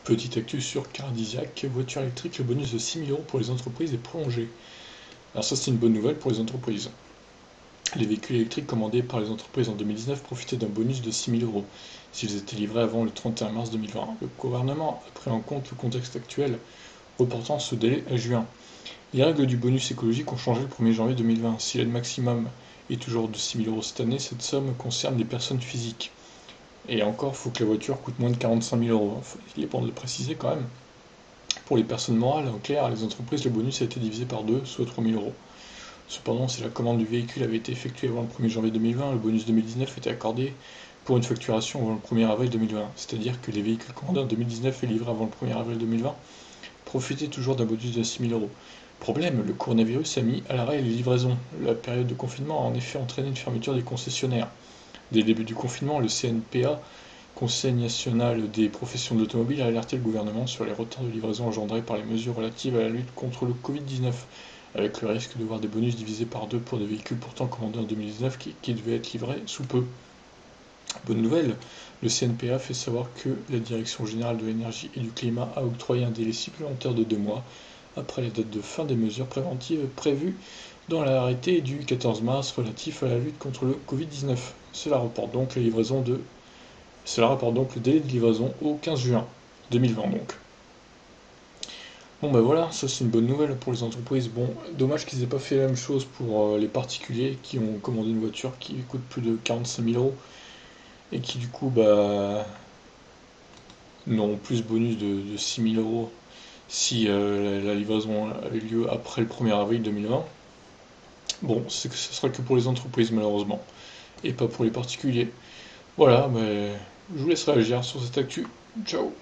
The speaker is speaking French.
Petite actu sur Cardisiac, voiture électrique, le bonus de 6 000 € pour les entreprises est prolongé. Alors ça c'est une bonne nouvelle pour les entreprises. Les véhicules électriques commandés par les entreprises en 2019 profitaient d'un bonus de 6 000 € s'ils étaient livrés avant le 31 mars 2020. Le gouvernement a pris en compte le contexte actuel, reportant ce délai à juin. Les règles du bonus écologique ont changé le 1er janvier 2020. Si l'aide maximum est toujours de 6 000 € cette année, cette somme concerne les personnes physiques. Et encore, il faut que la voiture coûte moins de 45 000 €. Il est bon de le préciser quand même. Pour les personnes morales, en clair, les entreprises, le bonus a été divisé par 2, soit 3 000 €. Cependant, si la commande du véhicule avait été effectuée avant le 1er janvier 2020, le bonus 2019 était accordé pour une facturation avant le 1er avril 2020. C'est-à-dire que les véhicules commandés en 2019 et livrés avant le 1er avril 2020 profitaient toujours d'un bonus de 6 000 €. Problème, le coronavirus a mis à l'arrêt les livraisons. La période de confinement a en effet entraîné une fermeture des concessionnaires. Dès le début du confinement, le CNPA, Conseil national des professions de l'automobile, a alerté le gouvernement sur les retards de livraison engendrés par les mesures relatives à la lutte contre le Covid-19, avec le risque de voir des bonus divisés par 2 pour des véhicules pourtant commandés en 2019 qui devaient être livrés sous peu. Bonne nouvelle, le CNPA fait savoir que la Direction générale de l'énergie et du climat a octroyé un délai supplémentaire de 2 mois après la date de fin des mesures préventives prévues dans l'arrêté du 14 mars relatif à la lutte contre le Covid-19. Cela rapporte donc le délai de livraison au 15 juin 2020 donc. Bon ben voilà, ça c'est une bonne nouvelle pour les entreprises. Bon, dommage qu'ils aient pas fait la même chose pour les particuliers qui ont commandé une voiture qui coûte plus de 45 000 € et qui du coup n'auront plus ce bonus de 6 000 € si la livraison avait lieu après le 1er avril 2020. Bon, ce sera que pour les entreprises malheureusement, et pas pour les particuliers. Voilà, mais je vous laisse réagir sur cette actu. Ciao.